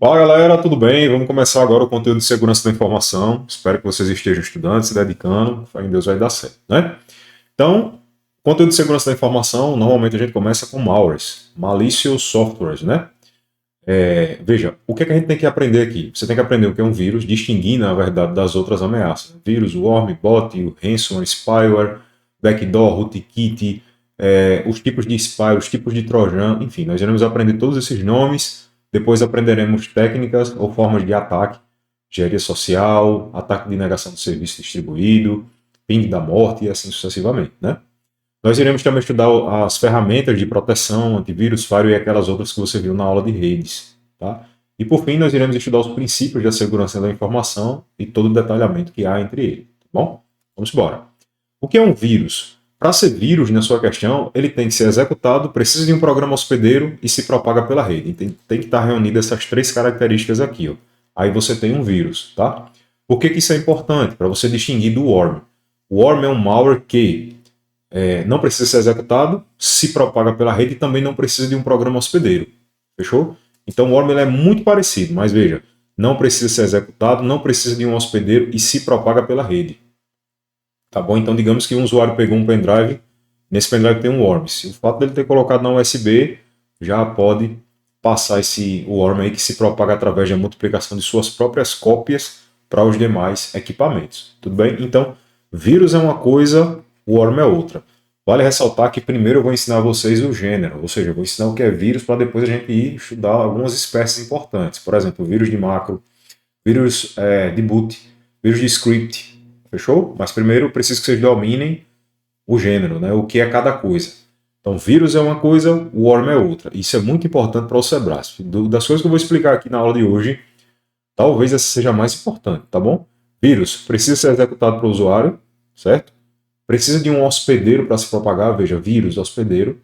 Fala galera, tudo bem? Vamos começar agora o conteúdo de segurança da informação. Espero que vocês estejam estudando, se dedicando. Fé em Deus vai dar certo, né? Então, conteúdo de segurança da informação, normalmente a gente começa com malwares, malicious softwares, né? Veja, o que é que a gente tem que aprender aqui? Você tem que aprender o que é um vírus, distinguir, na verdade, das outras ameaças. Vírus, worm, bot, o ransomware, spyware, backdoor, rootkit, os tipos de spyware, os tipos de trojan, enfim, nós iremos aprender todos esses nomes. Depois aprenderemos técnicas ou formas de ataque, engenharia social, ataque de negação do serviço distribuído, ping da morte e assim sucessivamente, né? Nós iremos também estudar as ferramentas de proteção, antivírus, firewall e aquelas outras que você viu na aula de redes, tá? E por fim, nós iremos estudar os princípios da segurança da informação e todo o detalhamento que há entre eles, tá bom? Vamos embora. O que é um vírus? Para ser vírus, na sua questão, ele tem que ser executado, precisa de um programa hospedeiro e se propaga pela rede. Tem que estar reunidas essas três características aqui, ó. Aí você tem um vírus, tá? Por que isso é importante? Para você distinguir do worm. O worm é um malware que não precisa ser executado, se propaga pela rede e também não precisa de um programa hospedeiro. Fechou? Então o worm ele é muito parecido, mas veja, não precisa ser executado, não precisa de um hospedeiro e se propaga pela rede. Tá bom? Então digamos que um usuário pegou um pendrive, nesse pendrive tem um worm. Se o fato dele ter colocado na USB, já pode passar esse worm aí que se propaga através da multiplicação de suas próprias cópias para os demais equipamentos. Tudo bem? Então, vírus é uma coisa, o worm é outra. Vale ressaltar que primeiro eu vou ensinar a vocês o gênero, ou seja, eu vou ensinar o que é vírus para depois a gente ir estudar algumas espécies importantes. Por exemplo, vírus de macro, vírus de boot, vírus de script, fechou? Mas primeiro eu preciso que vocês dominem o gênero, né? O que é cada coisa. Então, vírus é uma coisa, o worm é outra. Isso é muito importante para o Sebrasp. Das coisas que eu vou explicar aqui na aula de hoje, talvez essa seja a mais importante, tá bom? Vírus precisa ser executado para o usuário, certo? Precisa de um hospedeiro para se propagar, veja, vírus, hospedeiro,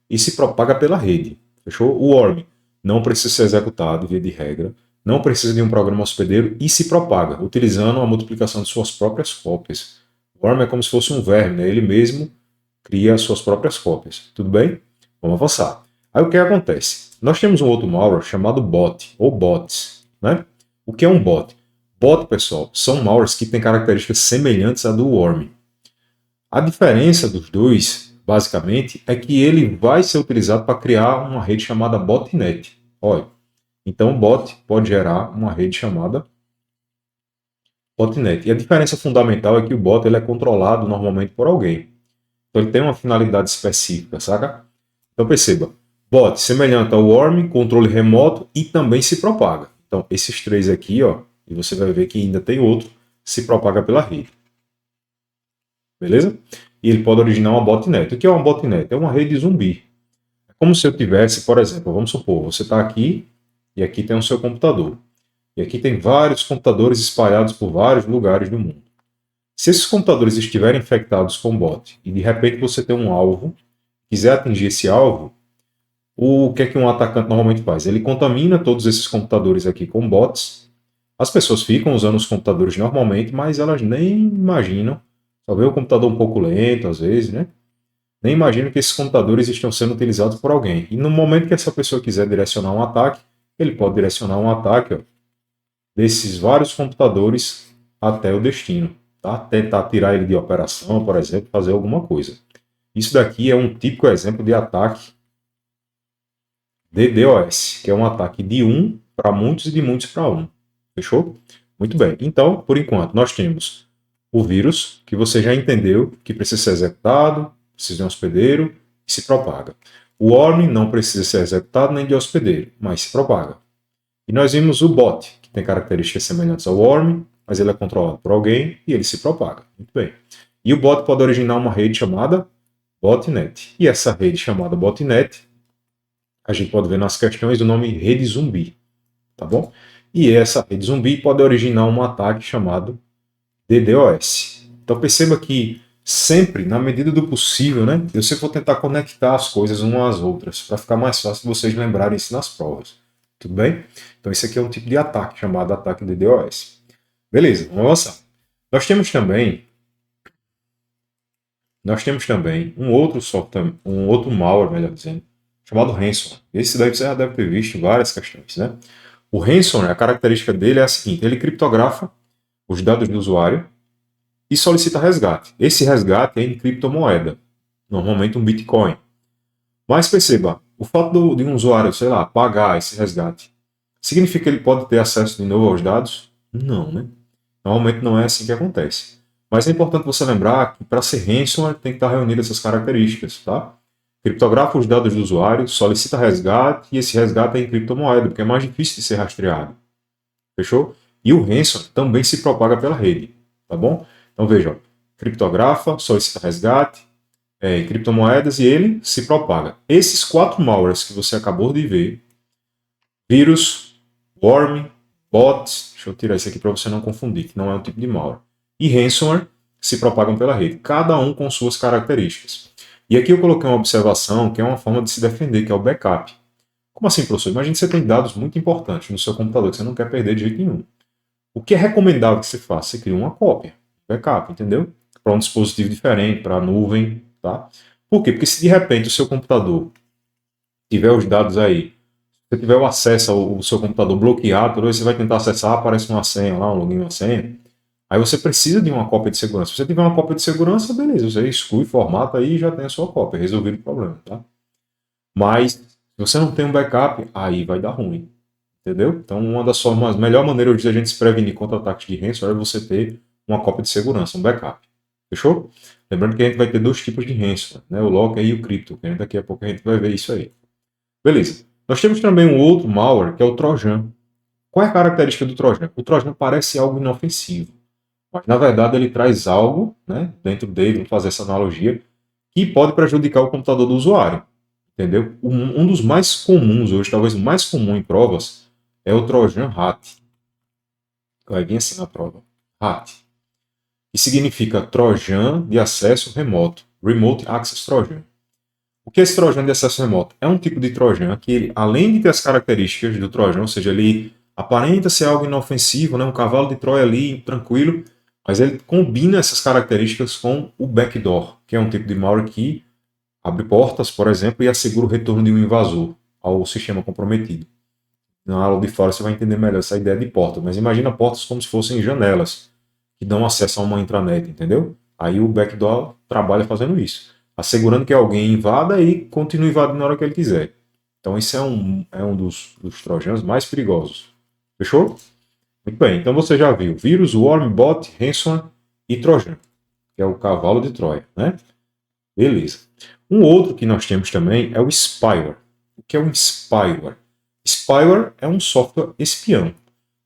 e se propaga pela rede, fechou? O worm não precisa ser executado, via de regra, não precisa de um programa hospedeiro e se propaga, utilizando a multiplicação de suas próprias cópias. O worm é como se fosse um verme, né? Ele mesmo cria as suas próprias cópias, tudo bem? Vamos avançar. Aí o que acontece? Nós temos um outro malware chamado bot, ou bots, né? O que é um bot? Bot, pessoal, são malwares que têm características semelhantes à do worm. A diferença dos dois, basicamente, é que ele vai ser utilizado para criar uma rede chamada botnet. Olha, então o bot pode gerar uma rede chamada botnet. E a diferença fundamental é que o bot ele é controlado normalmente por alguém. Então ele tem uma finalidade específica, saca? Então perceba, bot semelhante ao worm, controle remoto e também se propaga. Então esses três aqui, ó, e você vai ver que ainda tem outro, se propaga pela rede. Beleza? E ele pode originar uma botnet. O que é uma botnet? É uma rede zumbi. É como se eu tivesse, por exemplo, vamos supor, você está aqui e aqui tem o seu computador. E aqui tem vários computadores espalhados por vários lugares do mundo. Se esses computadores estiverem infectados com bot e de repente você tem um alvo, quiser atingir esse alvo, o que é que um atacante normalmente faz? Ele contamina todos esses computadores aqui com bots. As pessoas ficam usando os computadores normalmente, mas elas nem imaginam. Só vê o computador um pouco lento, às vezes, né? Nem imaginam que esses computadores estão sendo utilizados por alguém. E no momento que essa pessoa quiser direcionar um ataque, ele pode direcionar um ataque, ó, desses vários computadores até o destino. Tá? Tentar tirar ele de operação, por exemplo, fazer alguma coisa. Isso daqui é um típico exemplo de ataque de DDoS, que é um ataque de um para muitos e de muitos para um. Fechou? Muito bem. Então, por enquanto, nós temos o vírus, que você já entendeu que precisa ser executado, precisa de um hospedeiro e se propaga. O worm não precisa ser executado nem de hospedeiro, mas se propaga. E nós vimos o bot, que tem características semelhantes ao worm, mas ele é controlado por alguém e ele se propaga. Muito bem. E o bot pode originar uma rede chamada botnet. E essa rede chamada botnet, a gente pode ver nas questões do nome rede zumbi, tá bom? E essa rede zumbi pode originar um ataque chamado DDoS. Então perceba que sempre, na medida do possível, né, eu sempre vou tentar conectar as coisas umas às outras, para ficar mais fácil de vocês lembrarem isso nas provas. Tudo bem? Então esse aqui é um tipo de ataque, chamado ataque DDoS. Beleza, vamos avançar. Nós temos também um outro software, malware, melhor dizendo, chamado ransomware. Esse daí você já deve ter visto em várias questões, né? O ransomware, a característica dele é a seguinte: ele criptografa os dados do usuário e solicita resgate. Esse resgate é em criptomoeda, normalmente um Bitcoin. Mas perceba, o fato de um usuário, sei lá, pagar esse resgate, significa que ele pode ter acesso de novo aos dados? Não, né? Normalmente não é assim que acontece. Mas é importante você lembrar que para ser ransomware tem que estar reunidas essas características, tá? Criptografa os dados do usuário, solicita resgate e esse resgate é em criptomoeda, porque é mais difícil de ser rastreado. Fechou? E o ransomware também se propaga pela rede, tá bom? Então veja, ó, criptografa, solicita resgate, em criptomoedas e ele se propaga. Esses 4 malwares que você acabou de ver, vírus, worm, bot, deixa eu tirar isso aqui para você não confundir, que não é um tipo de malware, e ransomware, se propagam pela rede, cada um com suas características. E aqui eu coloquei uma observação que é uma forma de se defender, que é o backup. Como assim, professor? Imagine que você tem dados muito importantes no seu computador que você não quer perder de jeito nenhum. O que é recomendável que você faça? Você cria uma cópia, backup, entendeu? Para um dispositivo diferente, para a nuvem, tá? Por quê? Porque se de repente o seu computador tiver os dados aí, se você tiver o acesso ao seu computador bloqueado, toda vez que você vai tentar acessar, aparece uma senha lá, um login, uma senha. Aí você precisa de uma cópia de segurança. Se você tiver uma cópia de segurança, beleza, você exclui, formata aí e já tem a sua cópia, resolvido o problema, tá? Mas se você não tem um backup, aí vai dar ruim. Entendeu? Então, uma das formas, a melhor maneira de a gente se prevenir contra ataques de ransomware é você ter uma cópia de segurança, um backup. Fechou? Lembrando que a gente vai ter 2 tipos de ransomware, né? O locker e o crypto, que daqui a pouco a gente vai ver isso aí. Beleza. Nós temos também um outro malware, que é o Trojan. Qual é a característica do Trojan? O Trojan parece algo inofensivo, mas na verdade ele traz algo, né, dentro dele, vamos fazer essa analogia, que pode prejudicar o computador do usuário. Entendeu? Um dos mais comuns hoje, talvez o mais comum em provas, é o Trojan RAT. Vai vir assim na prova. RAT. Que significa Trojan de acesso remoto. Remote Access Trojan. O que é esse Trojan de acesso remoto? É um tipo de Trojan que, ele, além de ter as características do Trojan, ou seja, ele aparenta ser algo inofensivo, né, um cavalo de Troia ali, tranquilo, mas ele combina essas características com o backdoor, que é um tipo de malware que abre portas, por exemplo, e assegura o retorno de um invasor ao sistema comprometido. Na aula de fora você vai entender melhor essa ideia de porta, mas imagina portas como se fossem janelas que dão acesso a uma intranet, entendeu? Aí o backdoor trabalha fazendo isso, assegurando que alguém invada e continue invadindo na hora que ele quiser. Então isso é um dos trojanos mais perigosos. Fechou? Muito bem, então você já viu vírus, worm, bot, ransomware e trojan, que é o cavalo de Troia, né? Beleza. Um outro que nós temos também é o spyware. O que é um spyware? Spyware é um software espião.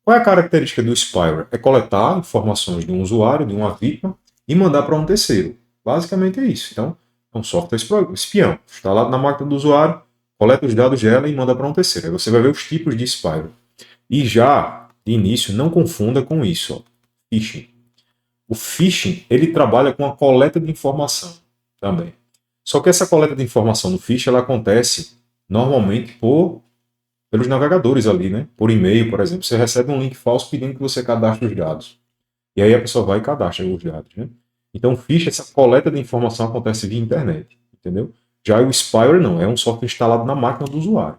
Qual é a característica do spyware? É coletar informações de um usuário, de uma vítima, e mandar para um terceiro. Basicamente é isso. Então, é um software espião. Instalado na máquina do usuário, coleta os dados dela e manda para um terceiro. Aí você vai ver os tipos de spyware. E já, de início, não confunda com isso. Ó. Phishing. O phishing, ele trabalha com a coleta de informação também. Só que essa coleta de informação no phishing, ela acontece normalmente pelos navegadores ali, né? Por e-mail, por exemplo, você recebe um link falso pedindo que você cadastre os dados. E aí a pessoa vai e cadastra os dados, né? Então, o phishing, essa coleta de informação acontece via internet, entendeu? Já o spyware não, é um software instalado na máquina do usuário.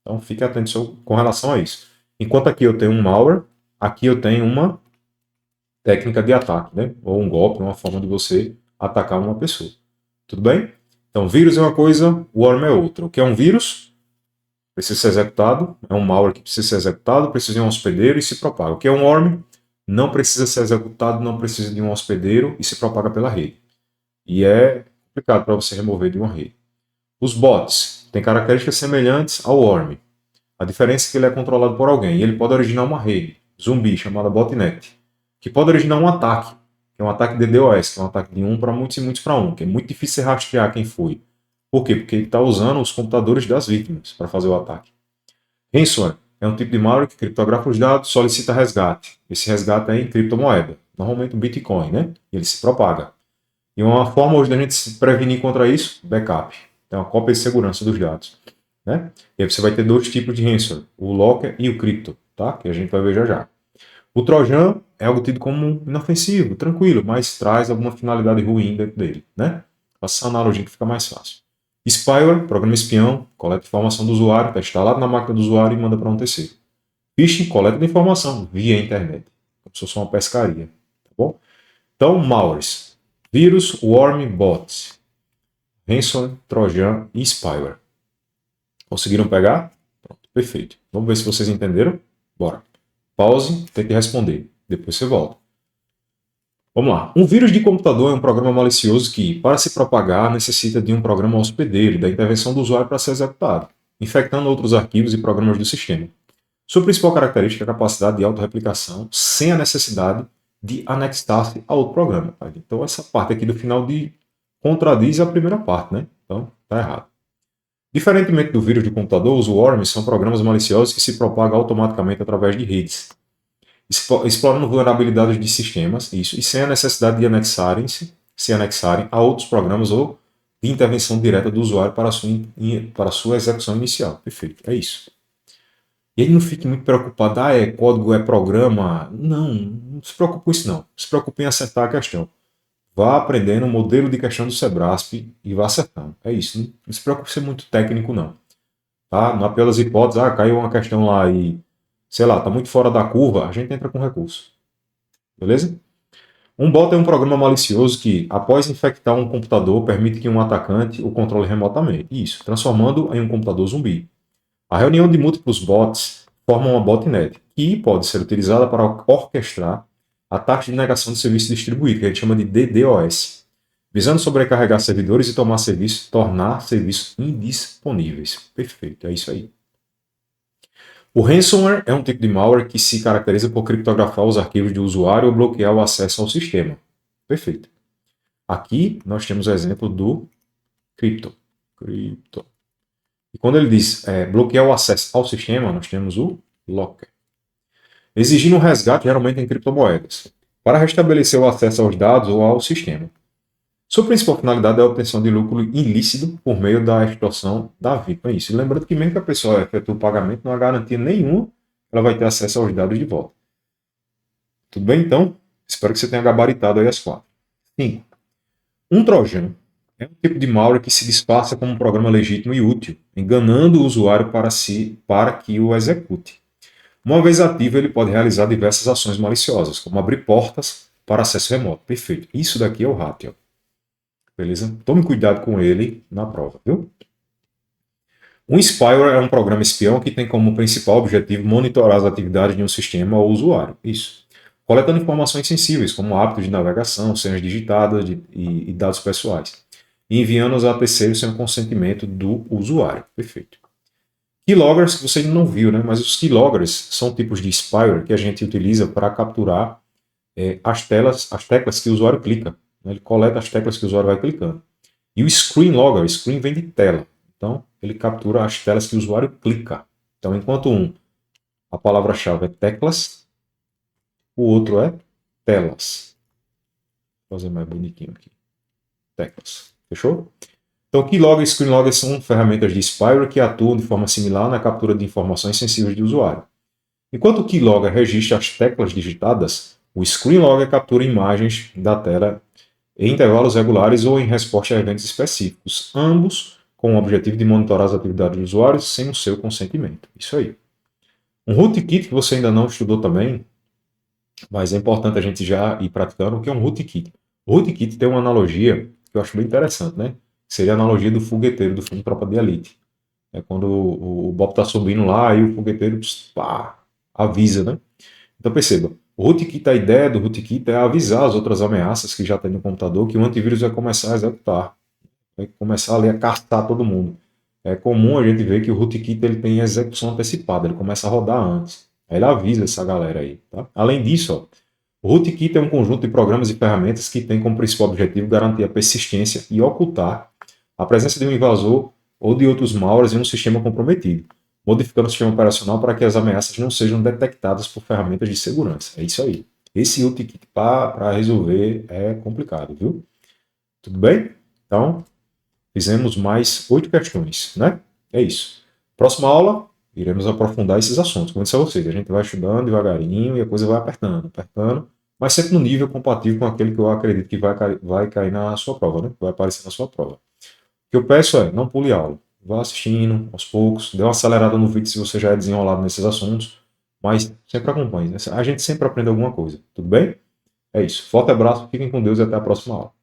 Então, fique atento com relação a isso. Enquanto aqui eu tenho um malware, aqui eu tenho uma técnica de ataque, né? Ou um golpe, uma forma de você atacar uma pessoa. Tudo bem? Então, vírus é uma coisa, worm é outra. O que é um vírus? Precisa ser executado, é um malware que precisa ser executado, precisa de um hospedeiro e se propaga. O que é um worm? Não precisa ser executado, não precisa de um hospedeiro e se propaga pela rede. E é complicado para você remover de uma rede. Os bots têm características semelhantes ao worm. A diferença é que ele é controlado por alguém e ele pode originar uma rede, zumbi, chamada botnet, que pode originar um ataque, que é um ataque DDoS, que é um ataque de um para muitos e muitos para um, que é muito difícil rastrear quem foi. Por quê? Porque ele está usando os computadores das vítimas para fazer o ataque. Ransomware é um tipo de malware que criptografa os dados, solicita resgate. Esse resgate é em criptomoeda, normalmente um Bitcoin, né? E ele se propaga. E uma forma hoje da gente se prevenir contra isso, backup. É uma cópia de segurança dos dados. Né? E aí você vai ter 2 tipos de ransomware, o locker e o crypto, tá? Que a gente vai ver já já. O Trojan é algo tido como inofensivo, tranquilo, mas traz alguma finalidade ruim dentro dele, né? Faça essa analogia que fica mais fácil. Spyware, programa espião, coleta informação do usuário, está instalado na máquina do usuário e manda para um terceiro. Phishing, coleta de informação via internet, como se fosse uma pescaria, tá bom? Então, malwares, vírus, worm, bots, ransom, trojan e spyware. Conseguiram pegar? Pronto, perfeito. Vamos ver se vocês entenderam? Bora. Pause, tente responder. Depois você volta. Vamos lá. Um vírus de computador é um programa malicioso que, para se propagar, necessita de um programa hospedeiro e da intervenção do usuário para ser executado, infectando outros arquivos e programas do sistema. Sua principal característica é a capacidade de autorreplicação sem a necessidade de anexar-se a outro programa. Tá? Então, essa parte aqui do final contradiz a primeira parte, né? Então, está errado. Diferentemente do vírus de computador, os worms são programas maliciosos que se propagam automaticamente através de redes, explorando vulnerabilidades de sistemas, isso, e sem a necessidade de se anexarem a outros programas ou de intervenção direta do usuário para a sua execução inicial. Perfeito, é isso. E aí não fique muito preocupado, é código, é programa. Não se preocupe com isso não. Se preocupe em acertar a questão. Vá aprendendo o modelo de questão do Sebrasp e vá acertando. É isso, não se preocupe ser muito técnico não. Tá? Na pior das hipóteses, caiu uma questão lá e, sei lá, está muito fora da curva, a gente entra com recurso. Beleza? Um bot é um programa malicioso que, após infectar um computador, permite que um atacante o controle remotamente. Isso, transformando em um computador zumbi. A reunião de múltiplos bots forma uma botnet, que pode ser utilizada para orquestrar ataques de negação de serviço distribuído, que a gente chama de DDoS, visando sobrecarregar servidores e tornar serviços indisponíveis. Perfeito, é isso aí. O ransomware é um tipo de malware que se caracteriza por criptografar os arquivos do usuário ou bloquear o acesso ao sistema. Perfeito. Aqui nós temos o exemplo do Crypto. E quando ele diz bloquear o acesso ao sistema, nós temos o locker. Exigindo um resgate geralmente em criptomoedas, para restabelecer o acesso aos dados ou ao sistema. Sua principal finalidade é a obtenção de lucro ilícito por meio da extorsão da vítima. É isso. E lembrando que mesmo que a pessoa efetue o pagamento, não há garantia nenhuma que ela vai ter acesso aos dados de volta. Tudo bem, então? Espero que você tenha gabaritado aí as 4. 5. Um trojan é um tipo de malware que se disfarça como um programa legítimo e útil, enganando o usuário para que o execute. Uma vez ativo, ele pode realizar diversas ações maliciosas, como abrir portas para acesso remoto. Perfeito. Isso daqui é o Ratio. Beleza? Tome cuidado com ele na prova, viu? Um spyware é um programa espião que tem como principal objetivo monitorar as atividades de um sistema ou usuário. Isso. Coletando informações sensíveis, como hábitos de navegação, senhas digitadas e dados pessoais. E enviando-os a terceiros sem o consentimento do usuário. Perfeito. Keyloggers, que você não viu, né? Mas os keyloggers são tipos de spyware que a gente utiliza para capturar as teclas que o usuário clica. Ele coleta as teclas que o usuário vai clicando. E o screen logger, screen vem de tela. Então, ele captura as telas que o usuário clica. Então, enquanto a palavra-chave é teclas, o outro é telas. Vou fazer mais bonitinho aqui. Teclas. Fechou? Então, keylogger e screenlogger são ferramentas de spyware que atuam de forma similar na captura de informações sensíveis de usuário. Enquanto o keylogger registra as teclas digitadas, o screenlogger captura imagens da tela em intervalos regulares ou em resposta a eventos específicos, ambos com o objetivo de monitorar as atividades dos usuários sem o seu consentimento. Isso aí. Um rootkit que você ainda não estudou também, mas é importante a gente já ir praticando, o que é um rootkit. O rootkit tem uma analogia que eu acho bem interessante, né? Seria a analogia do fogueteiro do filme Tropa de Elite. É quando o Bob está subindo lá e o fogueteiro avisa, né? Então perceba, o rootkit, a ideia do rootkit é avisar as outras ameaças que já tem no computador que o antivírus vai começar a executar. Vai começar ali a caçar todo mundo. É comum a gente ver que o rootkit ele tem execução antecipada, ele começa a rodar antes. Aí ele avisa essa galera aí. Tá? Além disso, o rootkit é um conjunto de programas e ferramentas que tem como principal objetivo garantir a persistência e ocultar a presença de um invasor ou de outros malwares em um sistema comprometido, modificando o sistema operacional para que as ameaças não sejam detectadas por ferramentas de segurança. É isso aí. Esse rootkit para resolver é complicado, viu? Tudo bem? Então, fizemos mais 8 questões, né? É isso. Próxima aula, iremos aprofundar esses assuntos. Como eu disse a vocês, a gente vai estudando devagarinho e a coisa vai apertando, mas sempre no nível compatível com aquele que eu acredito que vai cair na sua prova, né? Vai aparecer na sua prova. O que eu peço é, não pule aula. Vá assistindo aos poucos, dê uma acelerada no vídeo se você já é desenrolado nesses assuntos, mas sempre acompanhe, né? A gente sempre aprende alguma coisa, tudo bem? É isso. Forte abraço, fiquem com Deus e até a próxima aula.